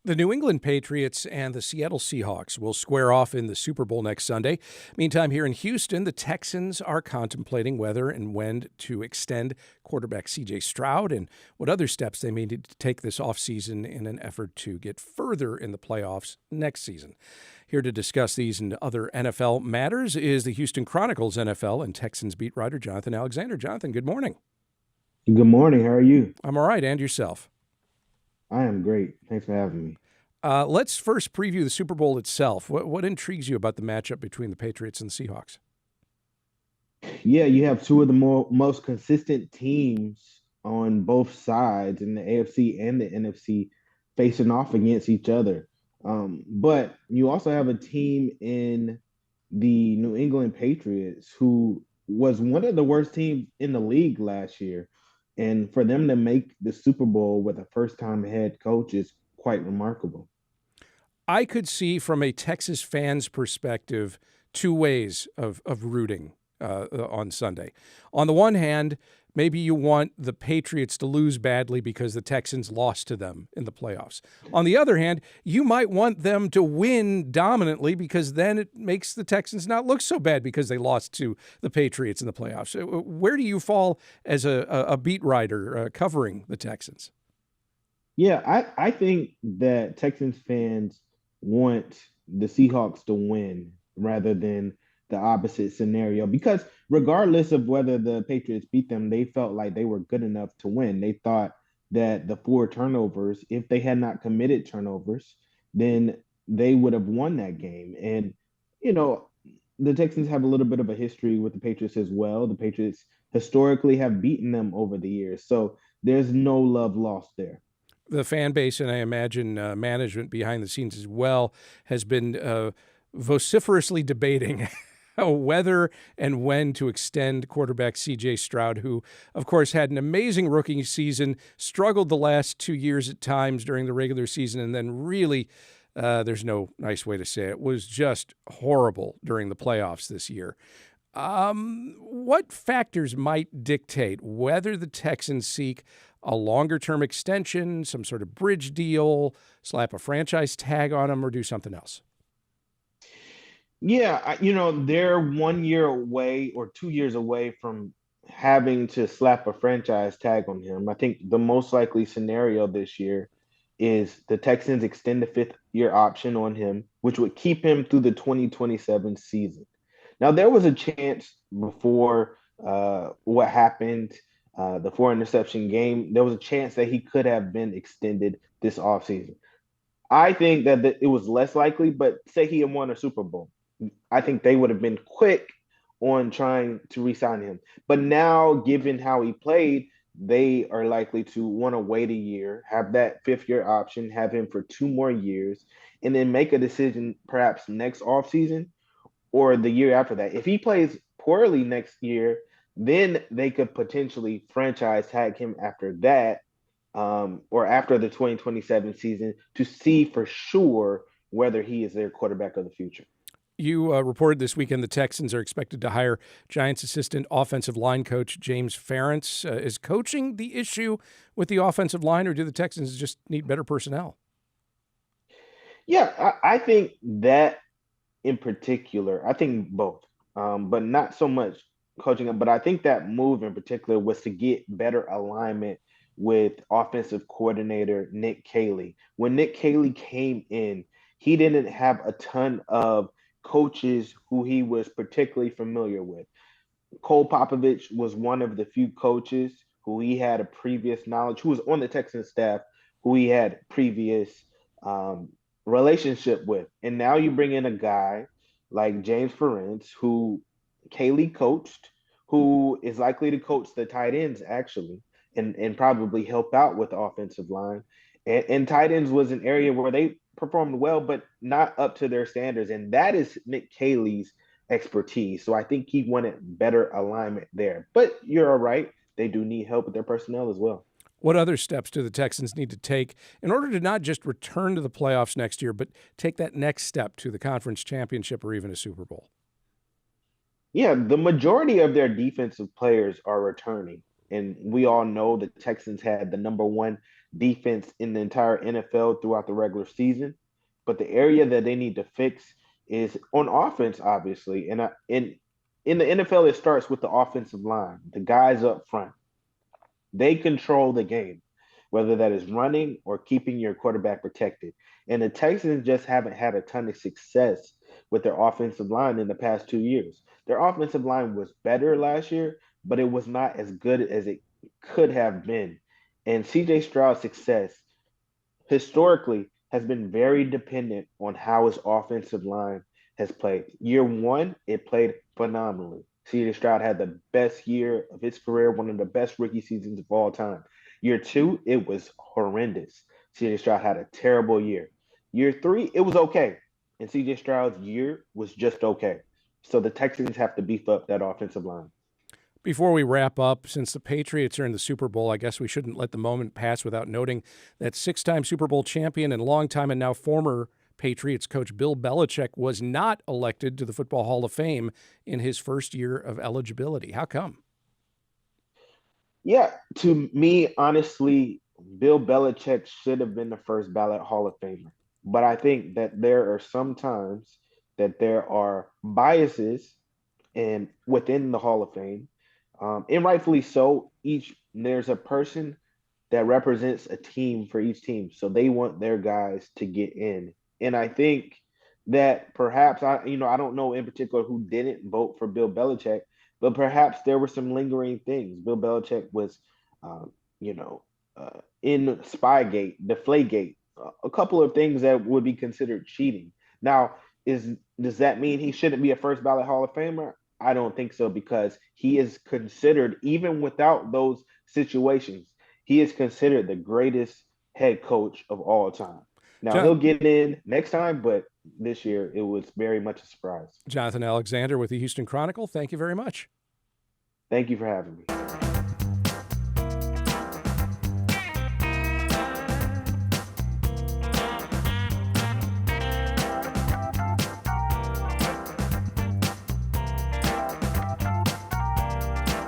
The New England Patriots and the Seattle Seahawks will square off in the Super Bowl next Sunday. Meantime, here in Houston, the Texans are contemplating whether and when to extend quarterback CJ Stroud and what other steps they may need to take this offseason in an effort to get further in the playoffs next season. Here to discuss these and other NFL matters is the Houston Chronicle's NFL and Texans beat writer Jonathan Alexander. Jonathan, good morning. Good morning. How are you? I'm all right, and yourself? I am great. Thanks for having me. Let's first preview the Super Bowl itself. What intrigues you about the matchup between the Patriots and the Seahawks? Yeah, you have two of the most consistent teams on both sides in the AFC and the NFC facing off against each other. But you also have a team in the New England Patriots who was one of the worst teams in the league last year. And for them to make the Super Bowl with a first-time head coach is quite remarkable. I could see from a Texas fan's perspective two ways of rooting on Sunday. On the one hand, maybe you want the Patriots to lose badly because the Texans lost to them in the playoffs. On the other hand, you might want them to win dominantly because then it makes the Texans not look so bad because they lost to the Patriots in the playoffs. Where do you fall as a beat writer covering the Texans? Yeah, I think that Texans fans want the Seahawks to win rather than the opposite scenario because regardless of whether the Patriots beat them, they felt like they were good enough to win. They thought that the four turnovers, if they had not committed turnovers, then they would have won that game. And, you know, the Texans have a little bit of a history with the Patriots as well. The Patriots historically have beaten them over the years. So there's no love lost there. The fan base, and I imagine management behind the scenes as well, has been vociferously debating whether and when to extend quarterback CJ Stroud, who, of course, had an amazing rookie season, struggled the last 2 years at times during the regular season, and then really, there's no nice way to say it, was just horrible during the playoffs this year. What factors might dictate whether the Texans seek a longer-term extension, some sort of bridge deal, slap a franchise tag on him, or do something else? Yeah, they're 1 year away or 2 years away from having to slap a franchise tag on him. I think the most likely scenario this year is the Texans extend the fifth year option on him, which would keep him through the 2027 season. Now, there was a chance before what happened, the four interception game, there was a chance that he could have been extended this offseason. I think that it was less likely, but say he had won a Super Bowl. I think they would have been quick on trying to re-sign him. But now, given how he played, they are likely to want to wait a year, have that fifth year option, have him for 2 more years, and then make a decision perhaps next offseason or the year after that. If he plays poorly next year, then they could potentially franchise tag him after that, or after the 2027 season to see for sure whether he is their quarterback of the future. You reported this weekend the Texans are expected to hire Giants assistant offensive line coach James Ferentz. Is coaching the issue with the offensive line, or do the Texans just need better personnel? Yeah, I think that in particular, I think both, but not so much coaching. But I think that move in particular was to get better alignment with offensive coordinator Nick Caley. When Nick Caley came in, he didn't have a ton of coaches who he was particularly familiar with. Cole Popovich was one of the few coaches who he had a previous knowledge, who was on the Texans staff, who he had previous um, relationship with. And now you bring in a guy like James Ferentz, who Kaylee coached, who is likely to coach the tight ends actually, and probably help out with the offensive line. And tight ends was an area where they performed well, but not up to their standards. And that is Nick Caley's expertise. So I think he wanted better alignment there. But you're all right. They do need help with their personnel as well. What other steps do the Texans need to take in order to not just return to the playoffs next year, but take that next step to the conference championship or even a Super Bowl? Yeah, the majority of their defensive players are returning. And we all know the Texans had the number one defense in the entire NFL throughout the regular season. But the area that they need to fix is on offense, obviously. And in the NFL, it starts with the offensive line, the guys up front. They control the game, whether that is running or keeping your quarterback protected. And the Texans just haven't had a ton of success with their offensive line in the past 2 years. Their offensive line was better last year, but it was not as good as it could have been. And CJ Stroud's success historically has been very dependent on how his offensive line has played. Year one, it played phenomenally. CJ Stroud had the best year of his career, one of the best rookie seasons of all time. Year two, it was horrendous. CJ Stroud had a terrible year. Year three, it was okay. And CJ Stroud's year was just okay. So the Texans have to beef up that offensive line. Before we wrap up, since the Patriots are in the Super Bowl, I guess we shouldn't let the moment pass without noting that six-time Super Bowl champion and longtime and now former Patriots coach Bill Belichick was not elected to the Football Hall of Fame in his first year of eligibility. How come? Yeah, to me, honestly, Bill Belichick should have been the first ballot Hall of Famer. But I think that there are some times that there are biases and within the Hall of Fame, and rightfully so. Each there's a person that represents a team for each team, so they want their guys to get in. And I think that perhaps I don't know in particular who didn't vote for Bill Belichick, but perhaps there were some lingering things. Bill Belichick was, um, you know, in Spygate, Deflategate, a couple of things that would be considered cheating. Now, is does that mean he shouldn't be a first ballot Hall of Famer? I don't think so because he is considered, even without those situations, he is considered the greatest head coach of all time. Now John, he'll get in next time, but this year it was very much a surprise. Jonathan Alexander with the Houston Chronicle, thank you very much. Thank you for having me.